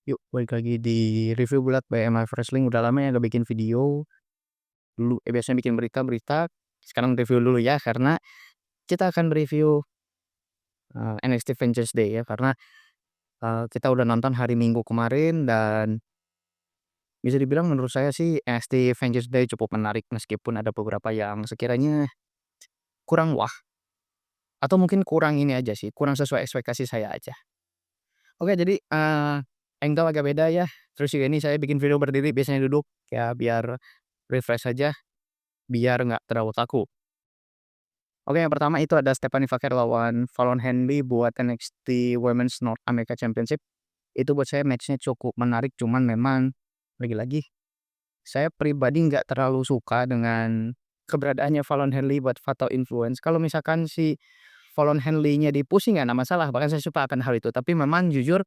Yuk, balik lagi di review bulat by MF Wrestling. Udah lama ya nggak bikin video. Dulu biasanya bikin berita-berita, sekarang review dulu ya, karena kita akan review NXT Vengeance Day ya, karena kita udah nonton hari Minggu kemarin dan bisa dibilang menurut saya sih NXT Vengeance Day cukup menarik meskipun ada beberapa yang sekiranya kurang wah, atau mungkin kurang ini aja sih, kurang sesuai ekspektasi saya aja. Oke, jadi, angle agak beda ya, terus juga ini saya bikin video berdiri, biasanya duduk, ya biar refresh aja, biar nggak terlalu kaku. Oke, yang pertama itu ada Stephanie Flair lawan Fallon Henley buat NXT Women's North America Championship. Itu buat saya match-nya cukup menarik, cuman memang lagi-lagi saya pribadi nggak terlalu suka dengan keberadaannya Fallon Henley buat Fatal Influence. Kalau misalkan si Fallon Henley-nya di-push nggak ada masalah, bahkan saya suka akan hal itu. Tapi memang jujur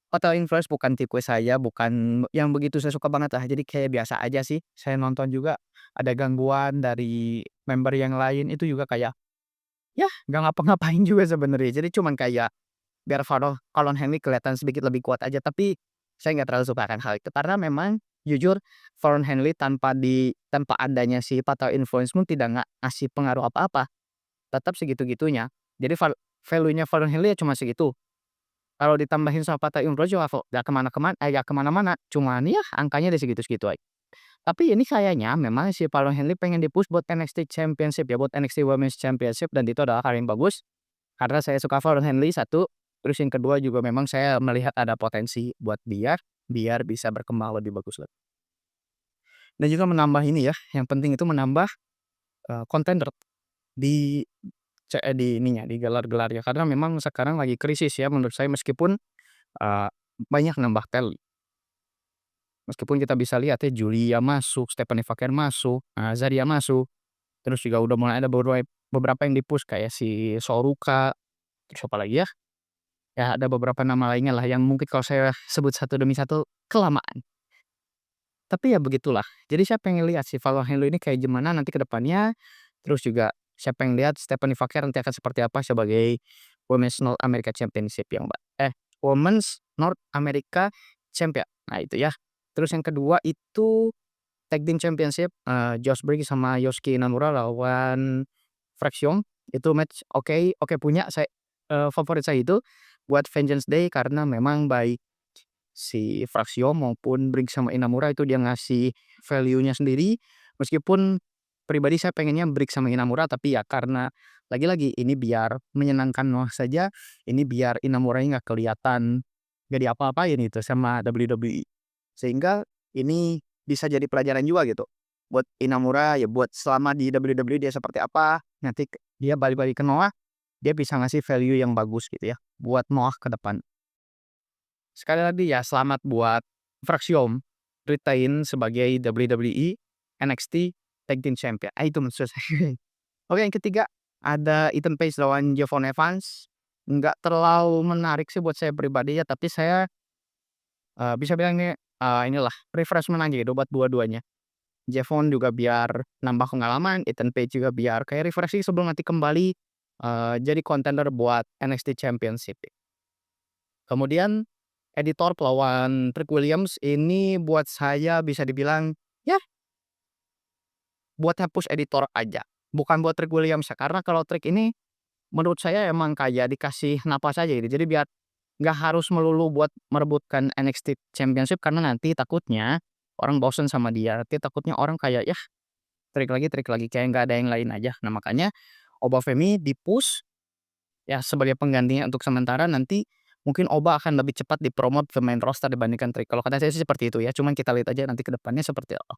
Fatal Influence bukan tipe saya, bukan yang begitu saya suka banget lah. Jadi kayak biasa aja sih. Saya nonton juga ada gangguan dari member yang lain, itu juga kayak ya, nggak ngapa-ngapain juga sebenarnya. Jadi cuman kayak biar Fallon Henley kelihatan sedikit lebih kuat aja, tapi saya nggak terlalu suka akan hal itu. Karena memang jujur Fallon Henley tanpa adanya si Fatal Influence pun tidak ngasih pengaruh apa-apa, tetap segitu-gitunya. Jadi value-nya Fallon Henley ya cuma segitu. Kalau ditambahin sama Fatal Influence juga nggak kemana-mana, cuman ya angkanya di segitu-segitu aja. Tapi ini kayaknya memang si Fallon Henley pengen di-push buat NXT Championship ya, buat NXT Women's Championship, dan itu adalah hal yang bagus. Karena saya suka Fallon Henley satu, terus yang kedua juga memang saya melihat ada potensi buat dia, biar bisa berkembang lebih bagus lagi. Dan juga menambah ini ya, yang penting itu menambah, contender di di ininya, di gelar-gelarnya. Karena memang sekarang lagi krisis ya menurut saya meskipun, eee, banyak nambah talent. Meskipun kita bisa lihat ya Julia masuk, Stephanie Flair masuk, Zarya masuk, terus juga udah mulai ada beberapa yang di-push kayak si Soruka, terus apa lagi ya? Ya ada beberapa nama lainnya lah yang mungkin kalau saya sebut satu demi satu kelamaan. Tapi ya begitulah. Jadi saya pengen lihat si Fallon Henley ini kayak gimana nanti ke depannya, terus juga saya pengen lihat Stephanie Flair nanti akan seperti apa sebagai Women's North America Championship Women's North America Champion. Nah itu ya. Terus yang kedua itu Tag Team Championship, Josh Briggs sama Yosuke Inamura lawan Fraction. Itu match oke oke punya favorit saya itu buat Vengeance Day karena memang baik si Fraction maupun Briggs sama Inamura itu dia ngasih value-nya sendiri. Meskipun pribadi saya pengennya Briggs sama Inamura, tapi ya karena lagi-lagi ini biar menyenangkan Noah saja, ini biar Inamuranya nggak kelihatan nggak diapa-apain itu sama WWE. Sehingga ini bisa jadi pelajaran juga gitu buat Inamura ya, buat selama di WWE dia seperti apa, nanti dia balik-balik ke Noah, dia bisa ngasih value yang bagus gitu ya buat Noah ke depan. Sekali lagi ya selamat buat Fraksiom retain sebagai WWE NXT Tag Team Champion. Itu maksud saya. Oke, yang ketiga ada Ethan Page lawan Javon Evans. Nggak terlalu menarik sih buat saya pribadi ya, tapi saya, bisa bilang ini, inilah refreshment aja gitu buat dua-duanya. Javon juga biar nambah pengalaman, Ethan Page juga biar kayak refreshing sebelum nanti kembali, jadi contender buat NXT Championship. Kemudian editor lawan Trick Williams ini buat saya bisa dibilang, ya buat hapus editor aja, bukan buat Trick Williams ya. Karena kalau Trick ini menurut saya emang kayak dikasih napas aja gitu. Jadi biar nggak harus melulu buat merebutkan NXT Championship karena nanti takutnya orang bosen sama dia. Nanti takutnya orang kayak, "Yah, Trick lagi," kayak nggak ada yang lain aja. Nah makanya Obafemi di-push ya sebagai penggantinya untuk sementara, nanti mungkin Oba akan lebih cepat dipromot ke main roster dibandingkan Trick. Kalau kata saya sih seperti itu ya, cuman kita lihat aja nanti ke depannya seperti apa.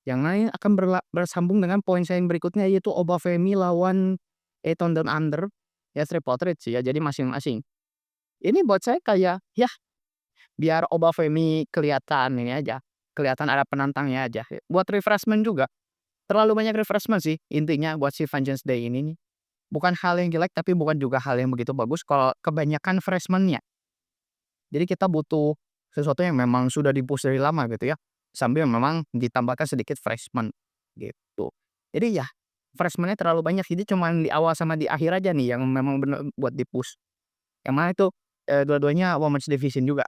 Yang lain akan bersambung dengan poin saya yang berikutnya yaitu Obafemi lawan Eton Down Under, ya triple threat sih ya, jadi masing-masing. Ini buat saya kayak, ya biar Obafemi kelihatan ini aja, kelihatan ada penantangnya aja, buat refreshment juga. Terlalu banyak refreshment sih intinya buat si Vengeance Day ini nih. Bukan hal yang jelek, tapi bukan juga hal yang begitu bagus kalau kebanyakan freshman-nya. Jadi kita butuh sesuatu yang memang sudah di-push dari lama gitu ya, sambil memang ditambahkan sedikit freshman, gitu. Jadi ya, freshman-nya terlalu banyak, jadi cuman di awal sama di akhir aja nih yang memang bener buat di-push. Yang mana itu, dua-duanya women's division juga.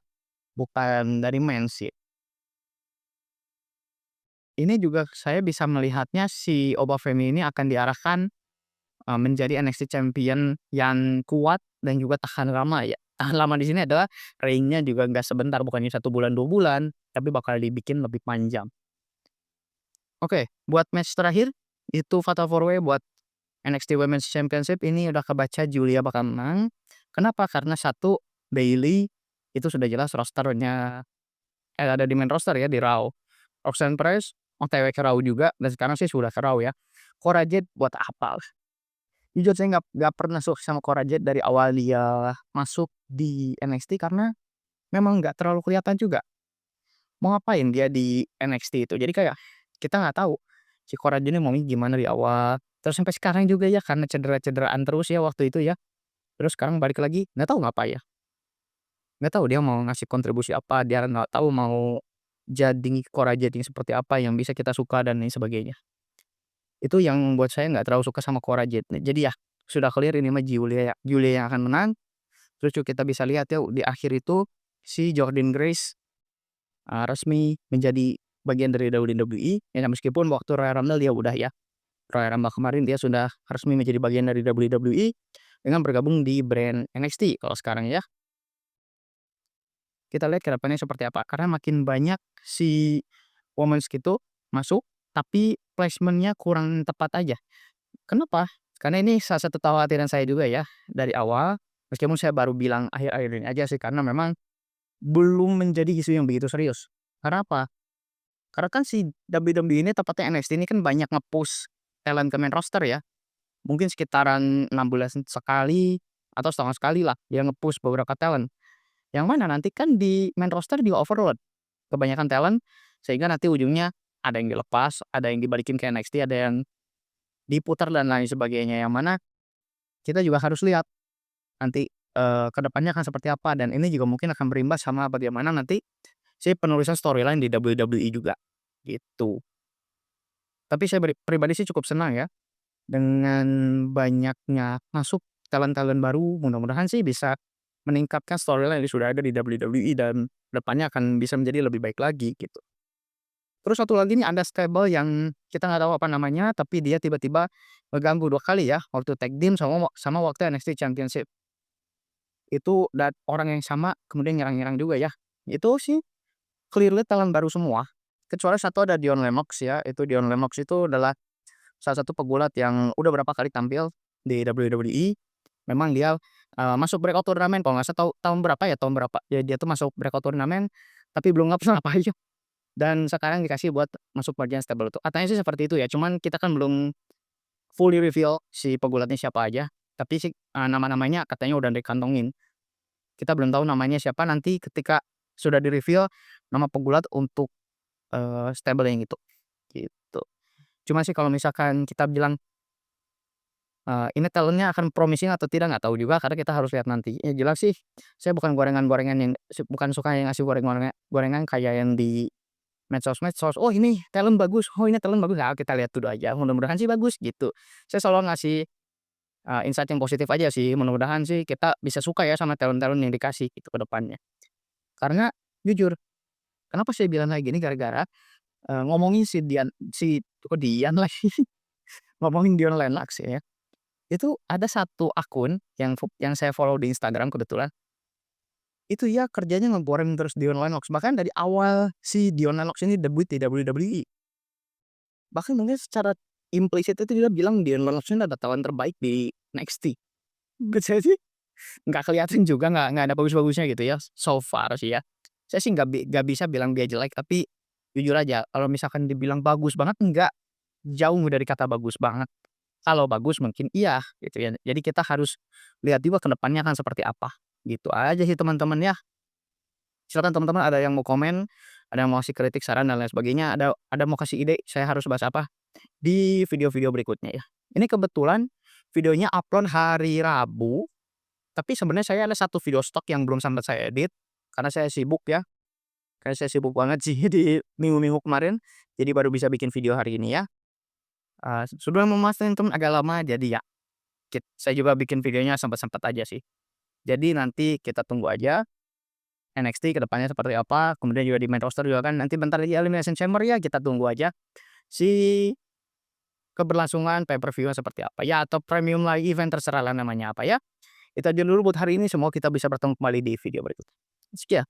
bukan dari mens sih. Ini juga saya bisa melihatnya si Obafemi ini akan diarahkan, menjadi NXT champion yang kuat dan juga tahan lama ya. Tahan lama di sini adalah reign-nya juga nggak sebentar, bukannya 1 bulan, 2 bulan, tapi bakal dibikin lebih panjang. Oke, buat match terakhir, itu Fatal 4 Way buat NXT Women's Championship ini udah kebaca Julia bakal menang. Kenapa? Karena satu, Bayley itu sudah jelas rosternya ada di main roster ya di Raw. Roxanne Perez OTW ke Raw juga dan sekarang sih sudah ke Raw ya. Cora Jade buat apa? Jujur saya nggak pernah suka sama Cora Jade dari awal dia masuk di NXT karena memang nggak terlalu kelihatan juga mau ngapain dia di NXT itu. Jadi kayak kita nggak tahu si Cora Jade ini maunya gimana di awal. Terus sampai sekarang juga ya karena cedera-cederaan terus ya waktu itu ya. Terus sekarang balik lagi nggak tahu ngapain ya. Nggak tahu dia mau ngasih kontribusi apa, dia nggak tahu mau jadi Cora Jade yang seperti apa yang bisa kita suka dan lain sebagainya. Itu yang membuat saya nggak terlalu suka sama Cora Jade. Jadi ya sudah clear ini mah Julia yang akan menang. Terus juga kita bisa lihat ya di akhir itu si Jordynne Grace, resmi menjadi bagian dari WWE, ya meskipun waktu Royal Rumble dia udah ya. Royal Rumble kemarin dia sudah resmi menjadi bagian dari WWE dengan bergabung di brand NXT kalau sekarang ya. Kita lihat ke depannya seperti apa, karena makin banyak si women's gitu masuk, tapi placement-nya kurang tepat aja. Kenapa? Karena ini salah satu kekhawatiran saya juga ya, dari awal, meskipun saya baru bilang akhir-akhir ini aja sih, karena memang belum menjadi isu yang begitu serius. Karena apa? Karena kan si WWE ini tepatnya NXT ini kan banyak nge-push talent ke main roster ya, mungkin sekitaran 6 bulan sekali atau setahun sekali lah dia nge-push beberapa talent. Yang mana nanti kan di main roster di-overload, kebanyakan talent, sehingga nanti ujungnya ada yang dilepas, ada yang dibalikin ke NXT, ada yang diputar dan lain sebagainya. Yang mana kita juga harus lihat nanti, ke depannya akan seperti apa dan ini juga mungkin akan berimbas sama bagaimana nanti si penulisan storyline di WWE juga, gitu. Tapi saya pribadi sih cukup senang ya, dengan banyaknya masuk talent-talent baru, mudah-mudahan sih bisa meningkatkan storyline yang sudah ada di WWE dan depannya akan bisa menjadi lebih baik lagi gitu. Terus satu lagi nih ada stable yang kita nggak tahu apa namanya, tapi dia tiba-tiba ngeganggu 2 kali ya, waktu tag team sama waktu NXT Championship. Itu orang yang sama kemudian nyerang-nyerang juga ya. Itu sih clearly talent baru semua, kecuali satu ada Dion Lennox ya, itu Dion Lennox itu adalah salah satu pegulat yang udah berapa kali tampil di WWE. Memang dia, masuk breakout turnamen kalau nggak salah tahun berapa ya, tahun berapa, ya dia tuh masuk breakout turnamen, tapi belum ngapa-ngapain dan sekarang dikasih buat masuk bagian stable itu. Katanya sih seperti itu ya, cuman kita kan belum fully reveal si pegulatnya siapa aja, tapi sih, nama-namanya katanya udah dikantongin. Kita belum tahu namanya siapa, nanti ketika sudah di-reveal nama pegulat untuk, stable yang itu, gitu. Cuma sih kalau misalkan kita bilang, ini talent-nya akan promising atau tidak nggak tahu juga karena kita harus lihat nanti. Yang jelas sih saya bukan gorengan-gorengan yang bukan suka yang ngasih gorengan kayak yang di medsos-medsos, "Oh ini talent bagus, oh ini talent bagus." Nah, kita lihat dulu aja, mudah-mudahan sih bagus gitu. Saya selalu ngasih, insight yang positif aja sih, mudah-mudahan sih kita bisa suka ya sama talent-talent yang dikasih gitu ke depannya. Karena jujur, kenapa saya bilang kayak gini gara-gara, ngomongin kok Dian lagi, ngomongin Dion Lennox ya, itu ada satu akun yang saya follow di Instagram kebetulan, itu ya kerjanya nge-goreng terus Dion Lennox, bahkan dari awal si Dion Lennox ini debut di WWE. Bahkan mungkin secara implisit itu dia bilang Dion Lennox ini adalah talent terbaik di NXT. Menurut saya sih nggak kelihatan juga, nggak ada bagus-bagusnya gitu ya, so far sih ya. Saya sih nggak bisa bilang dia jelek, tapi jujur aja kalau misalkan dibilang bagus banget, enggak, jauh dari kata bagus banget. Kalau bagus mungkin iya gitu ya. Jadi kita harus lihat juga ke depannya akan seperti apa. Gitu aja sih teman-teman ya. Silakan teman-teman ada yang mau komen, ada yang mau kasih kritik, saran dan lain sebagainya, ada mau kasih ide saya harus bahas apa di video-video berikutnya ya. Ini kebetulan videonya upload hari Rabu, tapi sebenarnya saya ada satu video stok yang belum sempat saya edit karena saya sibuk ya. Karena saya sibuk banget sih di minggu-minggu kemarin, jadi baru bisa bikin video hari ini ya. Sudah memastikan temen agak lama jadi ya saya juga bikin videonya sempet-sempet aja sih. Jadi nanti kita tunggu aja NXT ke depannya seperti apa, kemudian juga di main roster juga kan nanti bentar lagi Elimination Chamber ya, kita tunggu aja si keberlangsungan pay-per-view-nya seperti apa ya, atau premium live event terserahlah namanya apa ya. Itu aja dulu buat hari ini, semoga kita bisa bertemu kembali di video berikutnya. Sekian.